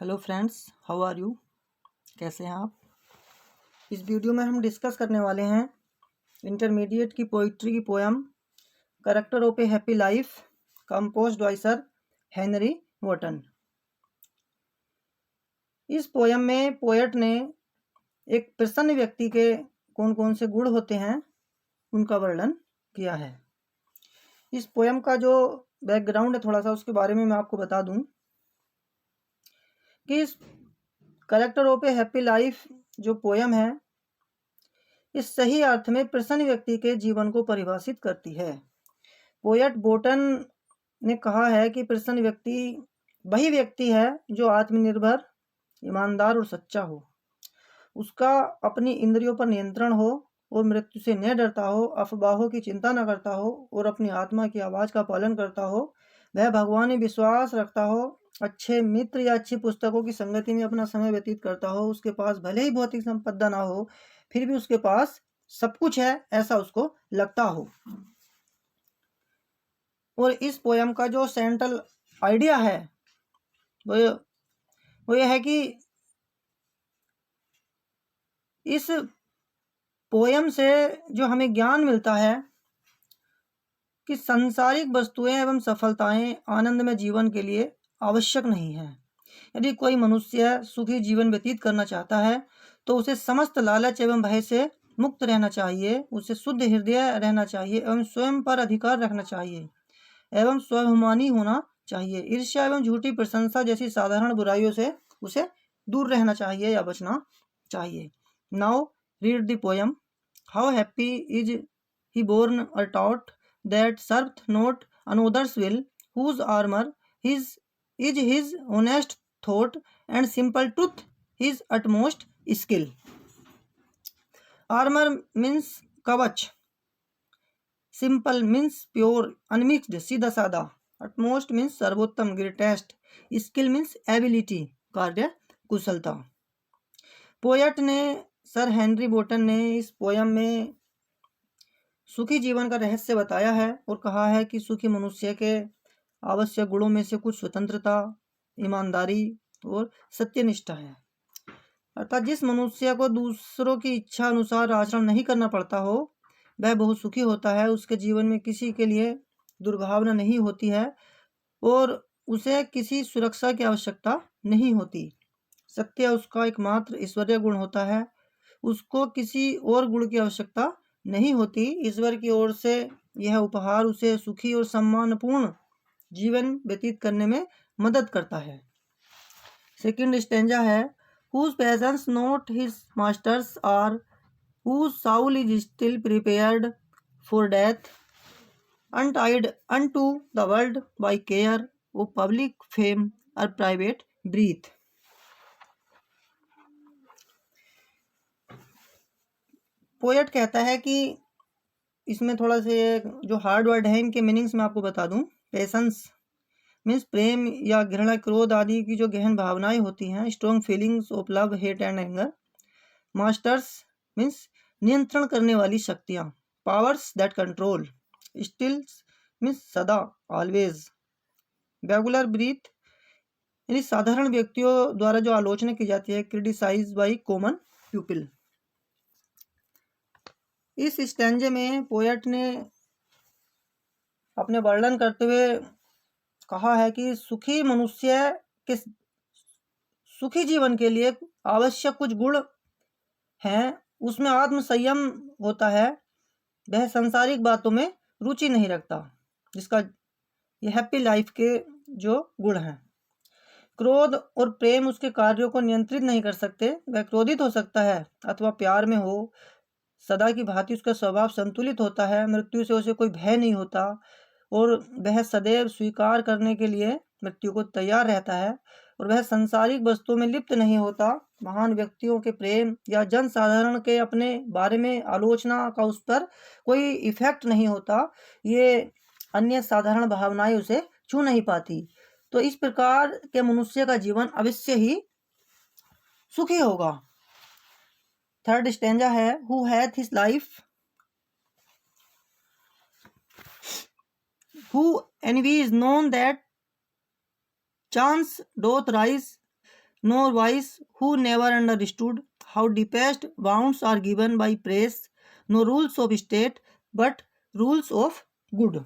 Hello friends, how are you. कैसे हैं आप। इस वीडियो में हम डिस्कस करने वाले हैं इंटरमीडिएट की पोइट्री की poem character of a happy life composed by sir Henry Wotton. इस पोयम में पोएट ने एक प्रसन्न व्यक्ति के कौन कौन से गुण होते हैं उनका वर्णन किया है। इस पोयम का जो बैकग्राउंड है थोड़ा सा उसके बारे में मैं आपको बता दूं कि इस character of a happy life जो पोयम है इस सही अर्थ में प्रसन्न व्यक्ति के जीवन को परिभाषित करती है। पोएट बोटन ने कहा है कि प्रसन्न व्यक्ति वही व्यक्ति है जो आत्मनिर्भर, ईमानदार और सच्चा हो, उसका अपनी इंद्रियों पर नियंत्रण हो और मृत्यु से न डरता हो, अफवाहों की चिंता न करता हो और अपनी आत्मा की आवाज़ का पालन करता हो। वह भगवान में विश्वास रखता हो, अच्छे मित्र या अच्छी पुस्तकों की संगति में अपना समय व्यतीत करता हो। उसके पास भले ही भौतिक संपदा ना हो फिर भी उसके पास सब कुछ है ऐसा उसको लगता हो। और इस पोयम का जो सेंट्रल आइडिया है वो ये है कि इस पोयम से जो हमें ज्ञान मिलता है कि सांसारिक वस्तुएं एवं सफलताएं आनंदमय जीवन के लिए आवश्यक नहीं है। यदि कोई मनुष्य सुखी जीवन व्यतीत करना चाहता है तो उसे समस्त लालच एवं भय से मुक्त रहना चाहिए, उसे शुद्ध हृदय रहना चाहिए एवं स्वयं पर अधिकार रखना चाहिए एवं स्वाभिमानी होना चाहिए। ईर्ष्या एवं झूठी प्रशंसा जैसी साधारण बुराइयों से उसे दूर रहना चाहिए या बचना चाहिए। Now read the poem. How happy is he born और taught that serveth not another's will, whose armor is his honest thought, and simple truth his utmost skill. Armor means kavach, simple means pure, unmixed, सीधा सादा, utmost means सर्वोत्तम, greatest, skill means ability, कार्य कुशलता। Poet ने sir Henry बोटन ने इस poem में सुखी जीवन का रहस्य बताया है और कहा है कि सुखी मनुष्य के आवश्यक गुणों में से कुछ स्वतंत्रता, ईमानदारी और सत्यनिष्ठा है। अर्थात जिस मनुष्य को दूसरों की इच्छा अनुसार आचरण नहीं करना पड़ता हो वह बहुत सुखी होता है। उसके जीवन में किसी के लिए दुर्भावना नहीं होती है और उसे किसी सुरक्षा की आवश्यकता नहीं होती। सत्य उसका एकमात्र ईश्वरीय गुण होता है, उसको किसी और गुण की आवश्यकता नहीं होती। ईश्वर की ओर से यह उपहार उसे सुखी और सम्मानपूर्ण जीवन व्यतीत करने में मदद करता है। सेकंड स्टेंजा है whose peasants not his masters are, whose soul is still prepared for death, untied unto the world by care of public fame or private breath. Poet कहता है कि इसमें थोड़ा से जो हार्ड वर्ड है इनके मीनिंग्स मैं आपको बता दूं। पेशेंस मीन्स प्रेम या घृणा, क्रोध आदि की जो गहन भावनाएं होती हैं, strong feelings of love, hate and anger. Masters means नियंत्रण करने वाली शक्तियां, powers that control. Stills means सदा, ऑलवेज। रेगुलर ब्रीथ यानी साधारण व्यक्तियों द्वारा जो आलोचना की जाती है, क्रिटिसाइज बाई कॉमन पीपल। इस स्टैंजे में पोएट ने अपने वर्णन करते हुए कहा है कि सुखी मनुष्य के सुखी जीवन के लिए आवश्यक कुछ गुण हैं। उसमें आत्म संयम होता है, वह सांसारिक बातों में रुचि नहीं रखता, जिसका ये हैप्पी लाइफ के जो गुण हैं। क्रोध और प्रेम उसके कार्यों को नियंत्रित नहीं कर सकते, वह क्रोधित हो सकता है अथवा प्यार में हो। सदा की भांति उसका स्वभाव संतुलित होता है, मृत्यु से उसे कोई भय नहीं होता और वह सदैव स्वीकार करने के लिए मृत्यु को तैयार रहता है और वह सांसारिक वस्तुओं में लिप्त नहीं होता। महान व्यक्तियों के प्रेम या जन साधारण के अपने बारे में आलोचना का उस पर कोई इफेक्ट नहीं होता, ये अन्य साधारण भावनाएं उसे छू नहीं पाती। तो इस प्रकार के मनुष्य का जीवन अवश्य ही सुखी होगा। थर्ड स्टेंजा है who hath his life, who envies known that chance doth rise nor wise who never understood how deepest bounds are given by praise, no rules of state but rules of good.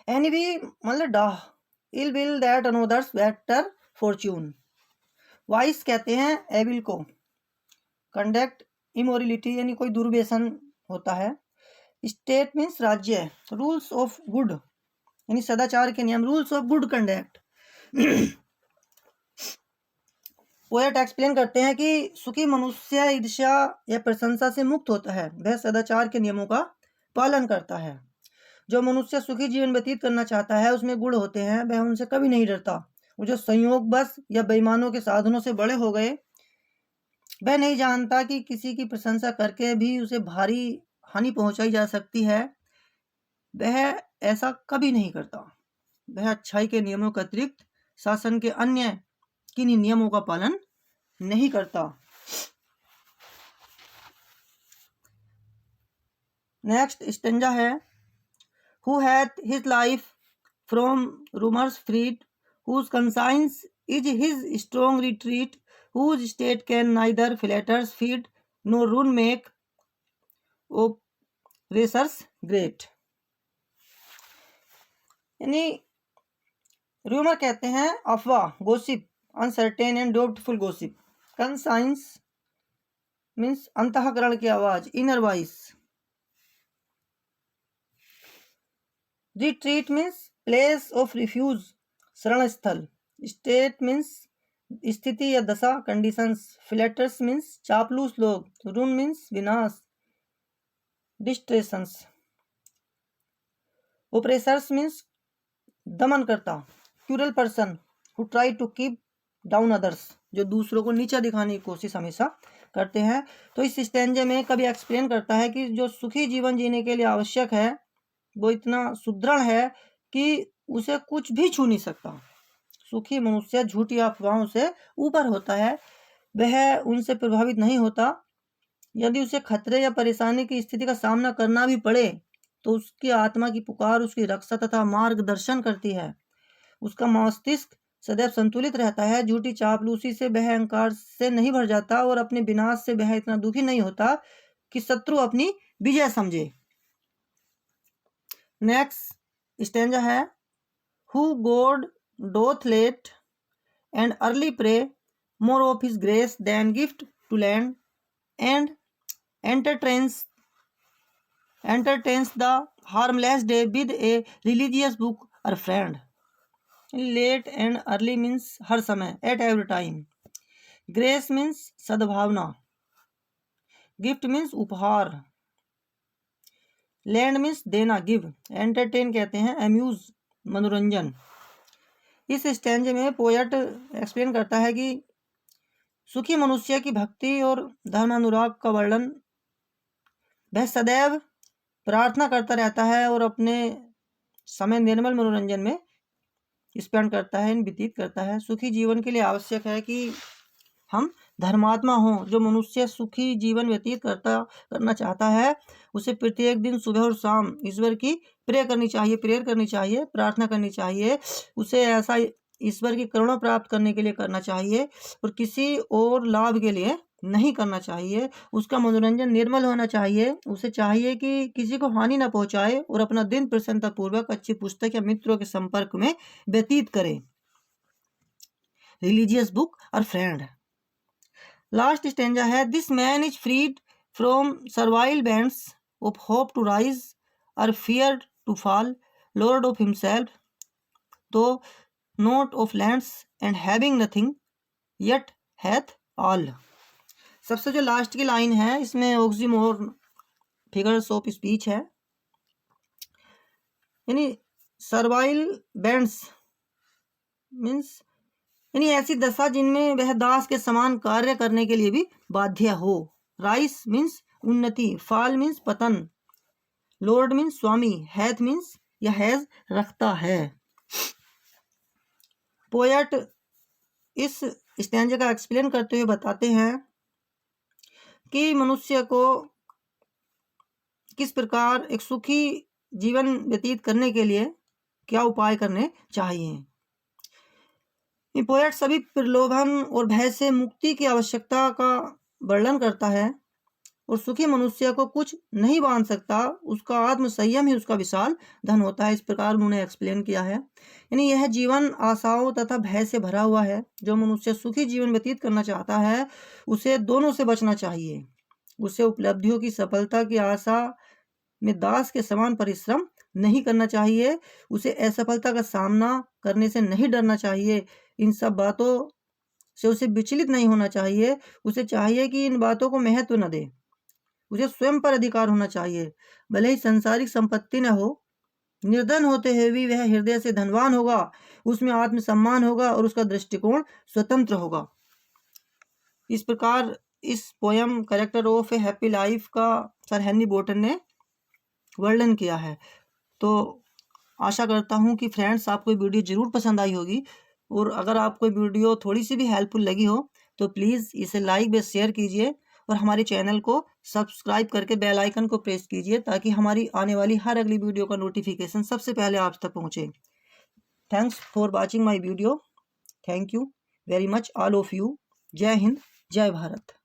Envy मतलब डाह, ill will that another's better fortune. Vice कहते हैं evil को, conduct immorality यानी कोई दुर्व्यसन होता है, state means राज्य, रूल्स ऑफ गुड यानी सदाचार के नियम, rules of good conduct. Poet explain करते हैं कि सुखी मनुष्य ईर्ष्या या प्रशंसा से मुक्त होता है, वह सदाचार के नियमों का पालन करता है। जो मनुष्य सुखी जीवन व्यतीत करना चाहता है उसमें गुण होते हैं, वह उनसे कभी नहीं डरता। वो जो संयोग बस या बेईमानों के साधनों से बड़े हो गए, वह नहीं जानता कि किसी की प्रशंसा करके भी उसे भारी हानि पहुंचाई जा सकती है, वह ऐसा कभी नहीं करता। वह अच्छाई के नियमों के अतिरिक्त शासन के अन्य किन्हीं नियमों का पालन नहीं करता। नेक्स्ट स्टेंजा है, who hath his life from rumours freed, whose conscience is his strong retreat, whose state can neither flatters feed nor ruin make oppressors great। यानी रूमर कहते हैं अफवाह, gossip, uncertain and doubtful gossip. Conscience means अंतःकरण की आवाज, inner voice. Retreat means place of refuge, शरण स्थल। State means स्थिति या दशा, कंडीशंस। फ्लैटर्स मीन्स चापलूस लोग। रून मीन्स विनाश, डिस्ट्रेशंस। ओप्रेसर्स मीन्स दमन करता, cruel person who try to keep down others, जो दूसरों को नीचा दिखाने की कोशिश हमेशा करते हैं। तो इस स्टेंजे में कभी एक्सप्लेन करता है कि जो सुखी जीवन जीने के लिए आवश्यक है वो इतना सुदृढ़ है कि उसे कुछ भी छू नहीं सकता। सुखी मनुष्य झूठी अफवाहों से ऊपर होता है, वह उनसे प्रभावित नहीं होता। यदि उसे खतरे या परेशानी की स्थिति का सामना करना भी पड़े तो उसकी आत्मा की पुकार उसकी रक्षा तथा मार्गदर्शन करती है। उसका मस्तिष्क सदैव संतुलित रहता है। झूठी चापलूसी से वह अहंकार से नहीं भर जाता और अपने विनाश से वह इतना दुखी नहीं होता कि शत्रु अपनी विजय समझे। नेक्स्ट स्टेंजा है, who God doth late and early pray, more of his grace than gift to lend, and entertains the harmless day with a religious book or friend। late and early means हर समय, at every time। grace means सद्भावना। gift means उपहार। lend means देना, give। entertain कहते हैं amuse, मनोरंजन। इस Strange में poet explain करता है कि सुखी मनुष्य की भक्ति और धर्मानुराग का वर्णन, वह सदैव प्रार्थना करता रहता है और अपने समय निर्मल मनोरंजन में स्पेंड करता है, व्यतीत करता है। सुखी जीवन के लिए आवश्यक है कि हम धर्मात्मा हों। जो मनुष्य सुखी जीवन व्यतीत करना चाहता है उसे प्रत्येक दिन सुबह और शाम ईश्वर की प्रेयर करनी चाहिए, प्रार्थना करनी चाहिए। उसे ऐसा ईश्वर की करुणा प्राप्त करने के लिए करना चाहिए और किसी और लाभ के लिए नहीं करना चाहिए। उसका मनोरंजन निर्मल होना चाहिए। उसे चाहिए कि किसी को हानि ना पहुंचाए और अपना दिन प्रसन्नतापूर्वक अच्छी पुस्तक या मित्रों के संपर्क में व्यतीत करे। रिलीजियस बुक और फ्रेंड। लास्ट स्टेंजा है, this man is freed from servile bands of hope to rise or fear to fall, lord of himself though not of lands and having nothing yet hath all. सबसे जो last की line है इसमें ऑक्सीमोर, figures of speech है। यानी servile bands means यानी ऐसी दशा जिनमें वह दास के समान कार्य करने के लिए भी बाध्य हो। राइस मीन्स उन्नति, फॉल मीन्स पतन, लॉर्ड मीन्स स्वामी, हैथ मीन्स या हैज रखता है। पोएट इस स्टैंजा का एक्सप्लेन करते हुए बताते हैं कि मनुष्य को किस प्रकार एक सुखी जीवन व्यतीत करने के लिए क्या उपाय करने चाहिए। ये पोएट सभी प्रलोभन और भय से मुक्ति की आवश्यकता का वर्णन करता है और सुखी मनुष्य को कुछ नहीं बांध सकता, उसका आत्म संयम ही उसका विशाल धन होता है। इस प्रकार उन्होंने एक्सप्लेन किया है। यानी यह जीवन आशाओं तथा भय से भरा हुआ है। जो मनुष्य सुखी जीवन व्यतीत करना चाहता है उसे दोनों से बचना चाहिए। उसे उपलब्धियों की सफलता की आशा में दास के समान परिश्रम नहीं करना चाहिए। उसे असफलता का सामना करने से नहीं डरना चाहिए। इन सब बातों से उसे विचलित नहीं होना चाहिए। उसे चाहिए कि इन बातों को महत्व न दे। उसे स्वयं पर अधिकार होना चाहिए। भले ही सांसारिक संपत्ति न हो, निर्धन होते हुए भी वह हृदय से धनवान होगा, उसमें आत्मसम्मान होगा और उसका दृष्टिकोण स्वतंत्र होगा। इस प्रकार इस poem character of a happy life का सर हेनरी बोर्टन ने वर्णन किया है। तो आशा करता हूँ कि फ्रेंड्स आपको ये वीडियो ज़रूर पसंद आई होगी, और अगर आपको वीडियो थोड़ी सी भी हेल्पफुल लगी हो तो प्लीज़ इसे लाइक व शेयर कीजिए और हमारे चैनल को सब्सक्राइब करके बेल आइकन को प्रेस कीजिए ताकि हमारी आने वाली हर अगली वीडियो का नोटिफिकेशन सबसे पहले आप तक पहुँचे। Thanks for watching my video. Thank you very much all of you. जय हिंद, जय भारत।